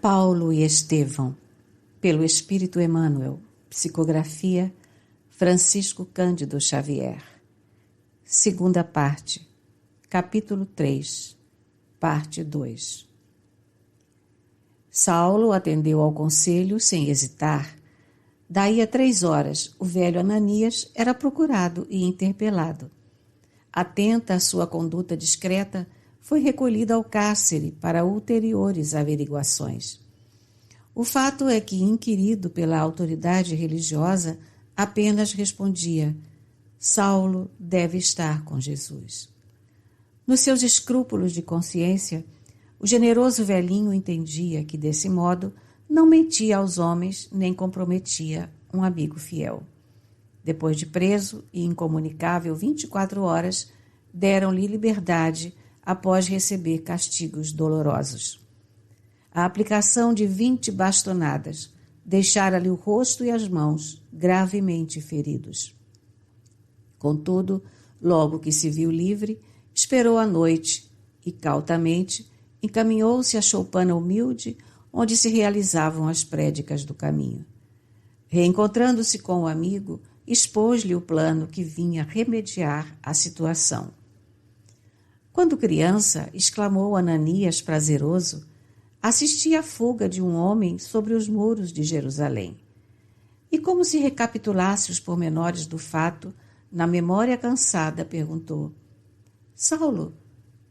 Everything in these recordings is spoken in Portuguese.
Paulo e Estevão, pelo Espírito Emmanuel, psicografia Francisco Cândido Xavier. Segunda parte, capítulo 3, parte 2. Saulo atendeu ao conselho sem hesitar. Daí a 3 horas, o velho Ananias era procurado e interpelado. Atenta à sua conduta discreta, foi recolhido ao cárcere para ulteriores averiguações. O fato é que, inquirido pela autoridade religiosa, apenas respondia: Saulo deve estar com Jesus. Nos seus escrúpulos de consciência, o generoso velhinho entendia que, desse modo, não mentia aos homens nem comprometia um amigo fiel. Depois de preso e incomunicável 24 horas, deram-lhe liberdade após receber castigos dolorosos. A aplicação de 20 bastonadas deixara-lhe o rosto e as mãos gravemente feridos. Contudo, logo que se viu livre, esperou a noite e, cautamente, encaminhou-se à choupana humilde onde se realizavam as prédicas do caminho. Reencontrando-se com o amigo, expôs-lhe o plano que vinha remediar a situação. Quando criança, exclamou Ananias prazeroso, assisti à fuga de um homem sobre os muros de Jerusalém. E como se recapitulasse os pormenores do fato, na memória cansada perguntou: Saulo,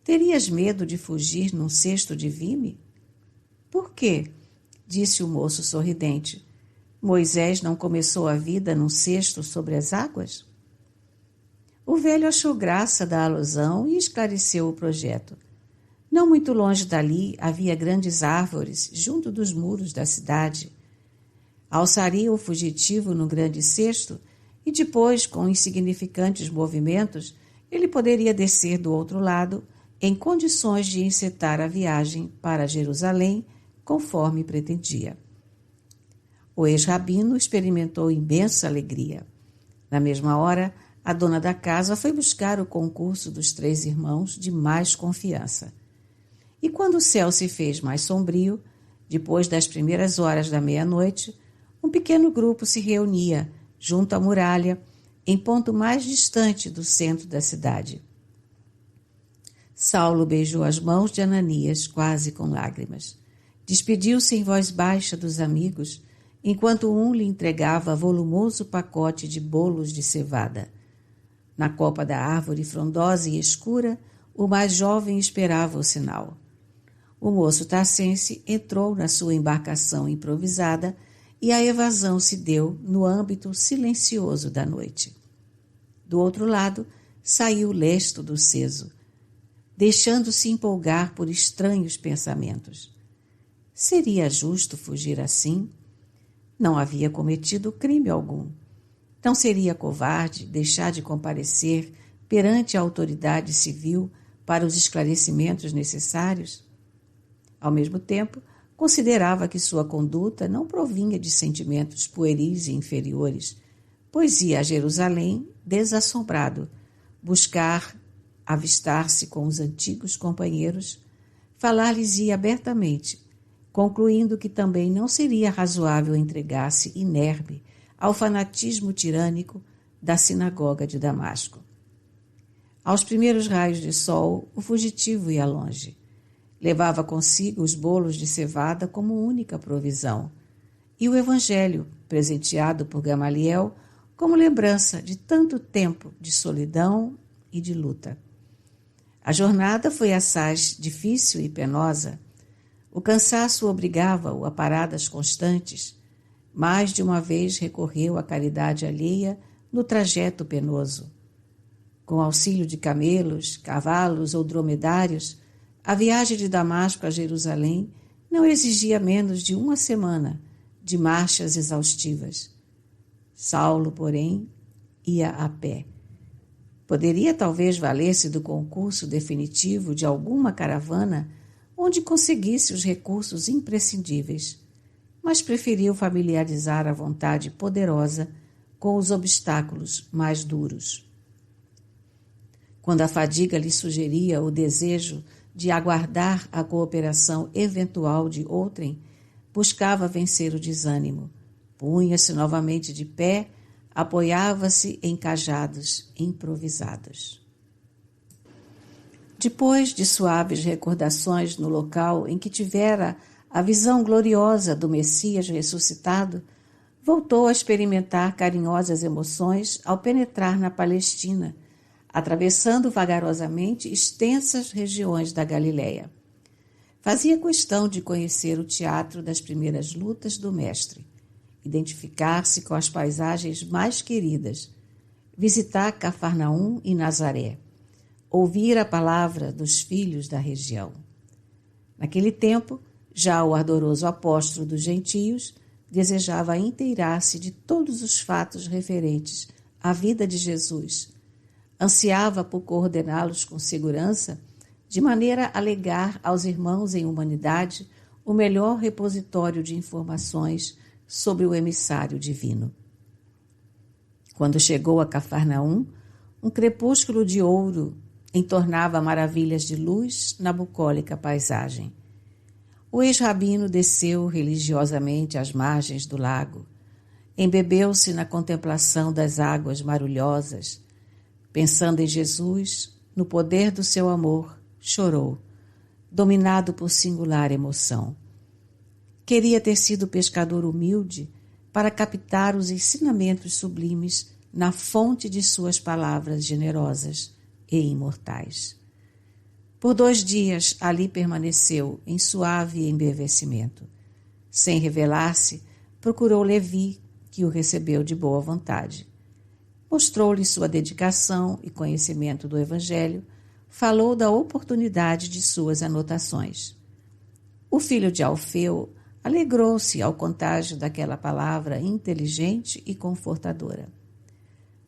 terias medo de fugir num cesto de vime? Por quê? Disse o moço sorridente. Moisés não começou a vida num cesto sobre as águas? O velho achou graça da alusão e esclareceu o projeto. Não muito longe dali havia grandes árvores junto dos muros da cidade. Alçaria o fugitivo no grande cesto e depois, com insignificantes movimentos, ele poderia descer do outro lado em condições de encetar a viagem para Jerusalém, conforme pretendia. O ex-rabino experimentou imensa alegria. Na mesma hora, a dona da casa foi buscar o concurso dos 3 irmãos de mais confiança. E quando o céu se fez mais sombrio, depois das primeiras horas da meia-noite, um pequeno grupo se reunia junto à muralha, em ponto mais distante do centro da cidade. Saulo beijou as mãos de Ananias, quase com lágrimas. Despediu-se em voz baixa dos amigos, enquanto um lhe entregava volumoso pacote de bolos de cevada. Na copa da árvore frondosa e escura, o mais jovem esperava o sinal. O moço tarcense entrou na sua embarcação improvisada e a evasão se deu no âmbito silencioso da noite. Do outro lado, saiu lesto do ceso, deixando-se empolgar por estranhos pensamentos. Seria justo fugir assim? Não havia cometido crime algum. Não seria covarde deixar de comparecer perante a autoridade civil para os esclarecimentos necessários? Ao mesmo tempo, considerava que sua conduta não provinha de sentimentos pueris e inferiores, pois ia a Jerusalém desassombrado, buscar avistar-se com os antigos companheiros, falar-lhes-ia abertamente, concluindo que também não seria razoável entregar-se inerme ao fanatismo tirânico da sinagoga de Damasco. Aos primeiros raios de sol, o fugitivo ia longe. Levava consigo os bolos de cevada como única provisão, e o Evangelho, presenteado por Gamaliel, como lembrança de tanto tempo de solidão e de luta. A jornada foi assaz difícil e penosa. O cansaço obrigava-o a paradas constantes. Mais de uma vez recorreu à caridade alheia no trajeto penoso. Com auxílio de camelos, cavalos ou dromedários, a viagem de Damasco a Jerusalém não exigia menos de 1 semana de marchas exaustivas. Saulo, porém, ia a pé. Poderia talvez valer-se do concurso definitivo de alguma caravana onde conseguisse os recursos imprescindíveis, mas preferiu familiarizar a vontade poderosa com os obstáculos mais duros. Quando a fadiga lhe sugeria o desejo de aguardar a cooperação eventual de outrem, buscava vencer o desânimo. Punha-se novamente de pé, apoiava-se em cajados improvisados. Depois de suaves recordações no local em que tivera a visão gloriosa do Messias ressuscitado, voltou a experimentar carinhosas emoções ao penetrar na Palestina, atravessando vagarosamente extensas regiões da Galiléia. Fazia questão de conhecer o teatro das primeiras lutas do Mestre, identificar-se com as paisagens mais queridas, visitar Cafarnaum e Nazaré, ouvir a palavra dos filhos da região. Naquele tempo, já o ardoroso apóstolo dos gentios desejava inteirar-se de todos os fatos referentes à vida de Jesus. Ansiava por coordená-los com segurança, de maneira a legar aos irmãos em humanidade o melhor repositório de informações sobre o emissário divino. Quando chegou a Cafarnaum, um crepúsculo de ouro entornava maravilhas de luz na bucólica paisagem. O ex-rabino desceu religiosamente às margens do lago, embebeu-se na contemplação das águas marulhosas, pensando em Jesus, no poder do seu amor, chorou, dominado por singular emoção. Queria ter sido pescador humilde para captar os ensinamentos sublimes na fonte de suas palavras generosas e imortais. Por 2 dias ali permaneceu em suave embevecimento. Sem revelar-se, procurou Levi, que o recebeu de boa vontade. Mostrou-lhe sua dedicação e conhecimento do Evangelho, falou da oportunidade de suas anotações. O filho de Alfeu alegrou-se ao contágio daquela palavra inteligente e confortadora.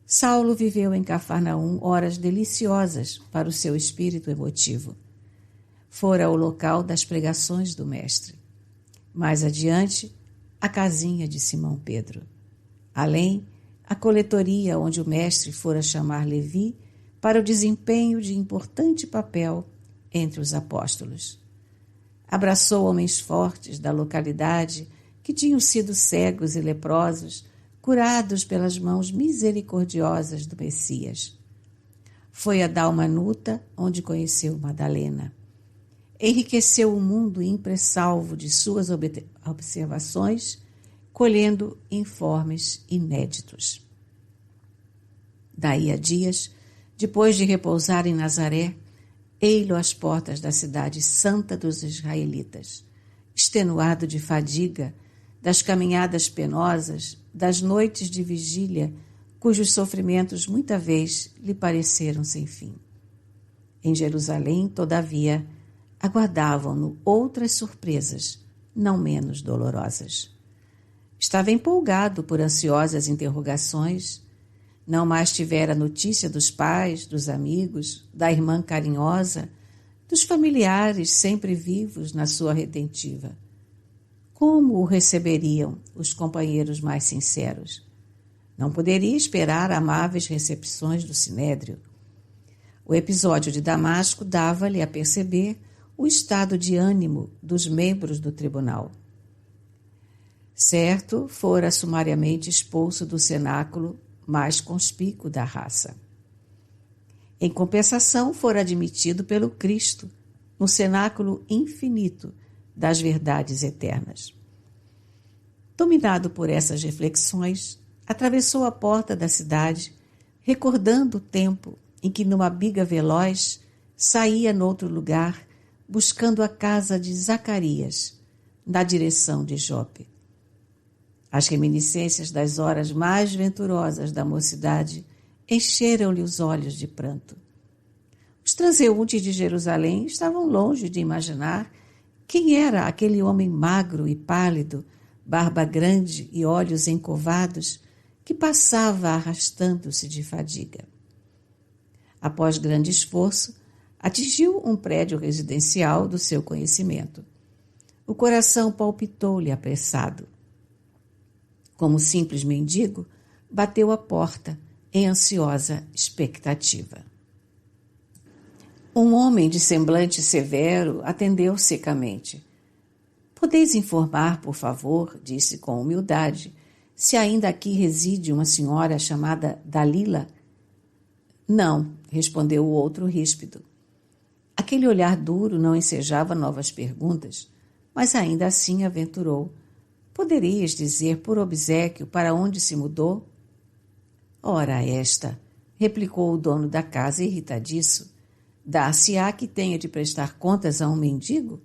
Saulo viveu em Cafarnaum horas deliciosas para o seu espírito emotivo. Fora o local das pregações do Mestre. Mais adiante, a casinha de Simão Pedro. Além, a coletoria onde o Mestre fora chamar Levi para o desempenho de importante papel entre os apóstolos. Abraçou homens fortes da localidade que tinham sido cegos e leprosos, curados pelas mãos misericordiosas do Messias. Foi a Dalmanuta, onde conheceu Madalena. Enriqueceu o mundo impressalvo de suas observações, colhendo informes inéditos. Daí a dias, depois de repousar em Nazaré, ei-lo às portas da cidade santa dos israelitas, extenuado de fadiga, das caminhadas penosas, das noites de vigília, cujos sofrimentos muita vez lhe pareceram sem fim. Em Jerusalém, todavia, aguardavam-no outras surpresas, não menos dolorosas. Estava empolgado por ansiosas interrogações. Não mais tivera notícia dos pais, dos amigos, da irmã carinhosa, dos familiares sempre vivos na sua retentiva. Como o receberiam os companheiros mais sinceros? Não poderia esperar amáveis recepções do Sinédrio. O episódio de Damasco dava-lhe a perceber o estado de ânimo dos membros do tribunal. Certo, fora sumariamente expulso do cenáculo mais conspícuo da raça. Em compensação, fora admitido pelo Cristo no cenáculo infinito das verdades eternas. Dominado por essas reflexões, atravessou a porta da cidade, recordando o tempo em que, numa biga veloz, saía noutro lugar, buscando a casa de Zacarias, na direção de Jope. As reminiscências das horas mais venturosas da mocidade encheram-lhe os olhos de pranto. Os transeuntes de Jerusalém estavam longe de imaginar quem era aquele homem magro e pálido, barba grande e olhos encovados, que passava arrastando-se de fadiga. Após grande esforço, atingiu um prédio residencial do seu conhecimento. O coração palpitou-lhe apressado. Como simples mendigo, bateu à porta em ansiosa expectativa. Um homem de semblante severo atendeu secamente. Podeis informar, por favor, disse com humildade, se ainda aqui reside uma senhora chamada Dalila? Não, respondeu o outro ríspido. Aquele olhar duro não ensejava novas perguntas, mas ainda assim aventurou. Poderias dizer por obséquio para onde se mudou? Ora esta, replicou o dono da casa irritadiço, dar-se-á que tenha de prestar contas a um mendigo?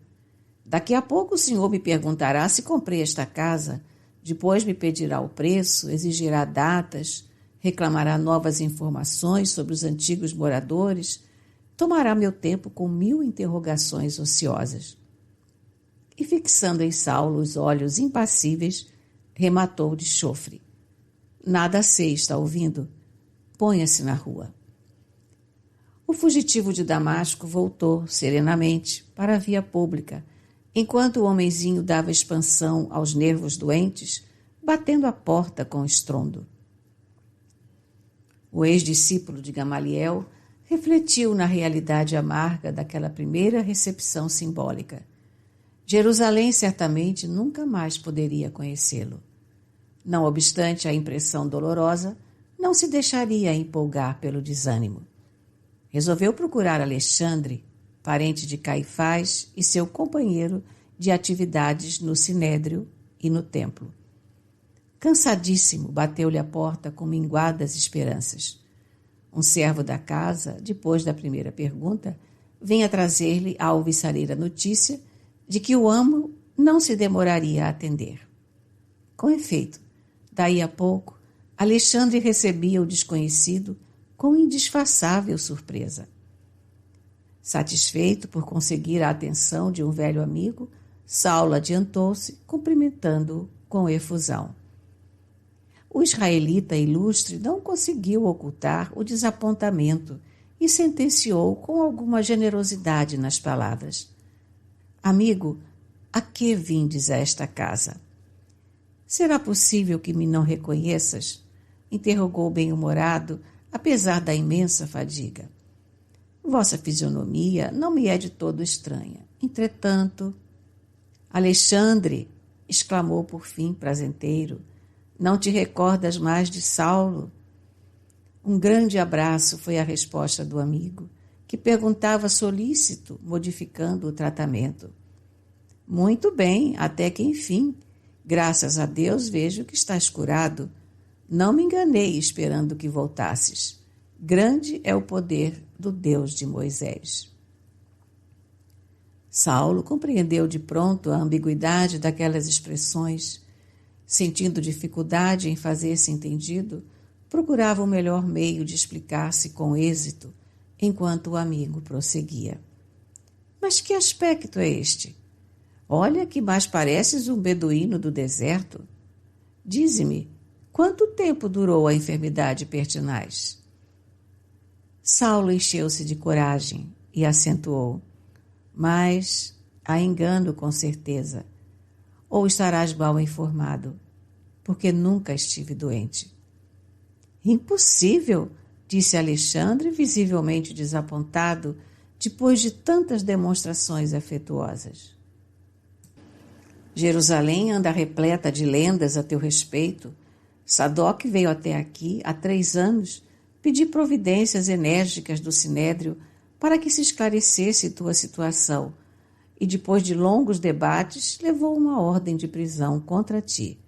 Daqui a pouco o senhor me perguntará se comprei esta casa, depois me pedirá o preço, exigirá datas, reclamará novas informações sobre os antigos moradores, tomará meu tempo com 1000 interrogações ociosas. E fixando em Saulo os olhos impassíveis, rematou de chofre. Nada sei, está ouvindo? Ponha-se na rua. O fugitivo de Damasco voltou, serenamente, para a via pública, enquanto o homenzinho dava expansão aos nervos doentes, batendo a porta com estrondo. O ex-discípulo de Gamaliel refletiu na realidade amarga daquela primeira recepção simbólica. Jerusalém certamente nunca mais poderia conhecê-lo. Não obstante a impressão dolorosa, não se deixaria empolgar pelo desânimo. Resolveu procurar Alexandre, parente de Caifás e seu companheiro de atividades no Sinédrio e no templo. Cansadíssimo, bateu-lhe a porta com minguadas esperanças. Um servo da casa, depois da primeira pergunta, vinha trazer-lhe a alvissareira notícia de que o amo não se demoraria a atender. Com efeito, daí a pouco, Alexandre recebia o desconhecido com indisfaçável surpresa. Satisfeito por conseguir a atenção de um velho amigo, Saulo adiantou-se, cumprimentando-o com efusão. O israelita ilustre não conseguiu ocultar o desapontamento e sentenciou com alguma generosidade nas palavras. Amigo, a que vindes a esta casa? Será possível que me não reconheças? Interrogou bem-humorado, apesar da imensa fadiga. Vossa fisionomia não me é de todo estranha. Entretanto, Alexandre, exclamou por fim prazenteiro, não te recordas mais de Saulo? Um grande abraço foi a resposta do amigo, que perguntava solícito, modificando o tratamento. Muito bem, até que enfim. Graças a Deus vejo que estás curado. Não me enganei esperando que voltasses. Grande é o poder do Deus de Moisés. Saulo compreendeu de pronto a ambiguidade daquelas expressões. Sentindo dificuldade em fazer-se entendido, procurava o melhor meio de explicar-se com êxito, enquanto o amigo prosseguia. Mas que aspecto é este? Olha que mais pareces um beduíno do deserto. Dize-me, quanto tempo durou a enfermidade pertinaz? Saulo encheu-se de coragem e acentuou. Mas há engano com certeza. Ou estarás mal informado, porque nunca estive doente. Impossível, disse Alexandre, visivelmente desapontado, depois de tantas demonstrações afetuosas. Jerusalém anda repleta de lendas a teu respeito. Sadoc veio até aqui há 3 anos pedir providências enérgicas do Sinédrio para que se esclarecesse tua situação e, depois de longos debates, levou uma ordem de prisão contra ti.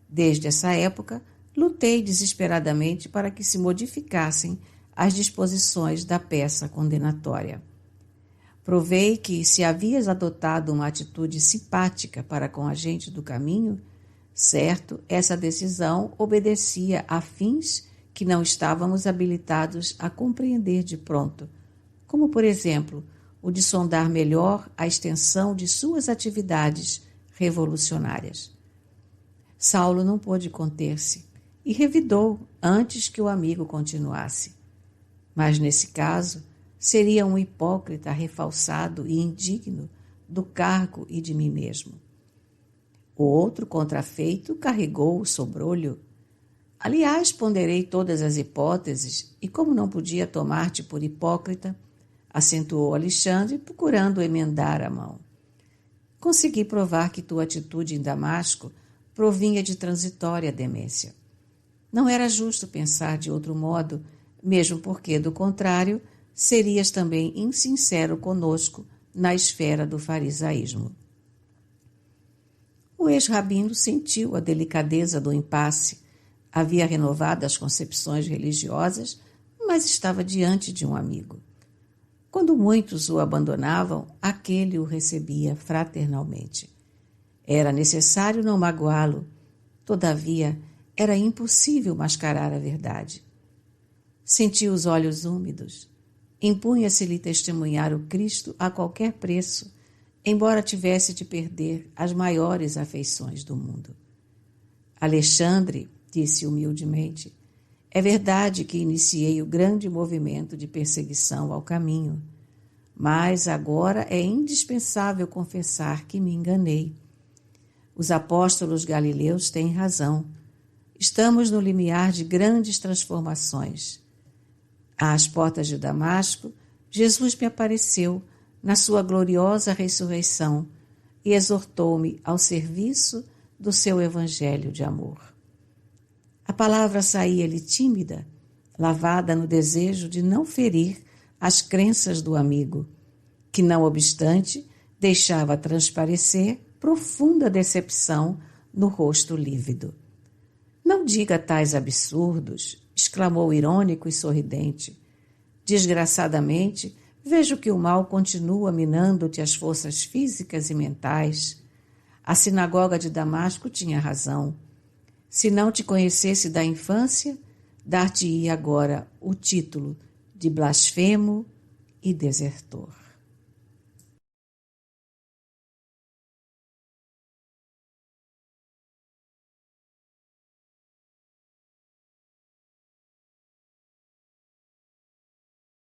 Desde essa época, lutei desesperadamente para que se modificassem as disposições da peça condenatória. Provei que, se havias adotado uma atitude simpática para com a gente do caminho, certo, essa decisão obedecia a fins que não estávamos habilitados a compreender de pronto, como, por exemplo, o de sondar melhor a extensão de suas atividades revolucionárias. Saulo não pôde conter-se e revidou antes que o amigo continuasse. Mas, nesse caso, seria um hipócrita refalsado e indigno do cargo e de mim mesmo. O outro contrafeito carregou o sobrolho. Aliás, ponderei todas as hipóteses e, como não podia tomar-te por hipócrita, acentuou Alexandre, procurando emendar a mão. consegui provar que tua atitude em Damasco provinha de transitória demência. Não era justo pensar de outro modo, mesmo porque, do contrário, serias também insincero conosco na esfera do farisaísmo. O ex-rabino sentiu a delicadeza do impasse. Havia renovado as concepções religiosas, mas estava diante de um amigo. Quando muitos o abandonavam, aquele o recebia fraternalmente. Era necessário não magoá-lo. Todavia, era impossível mascarar a verdade. Sentiu os olhos úmidos. Impunha-se-lhe testemunhar o Cristo a qualquer preço, embora tivesse de perder as maiores afeições do mundo. Alexandre, disse humildemente, é verdade que iniciei o grande movimento de perseguição ao caminho, mas agora é indispensável confessar que me enganei. Os apóstolos galileus têm razão. Estamos no limiar de grandes transformações. Às portas de Damasco, Jesus me apareceu na sua gloriosa ressurreição e exortou-me ao serviço do seu evangelho de amor. A palavra saía-lhe tímida, lavada no desejo de não ferir as crenças do amigo, que, não obstante, deixava transparecer profunda decepção no rosto lívido. Não diga tais absurdos, exclamou irônico e sorridente. Desgraçadamente, vejo que o mal continua minando-te as forças físicas e mentais. A sinagoga de Damasco tinha razão. Se não te conhecesse da infância, dar-te-ia agora o título de blasfemo e desertor.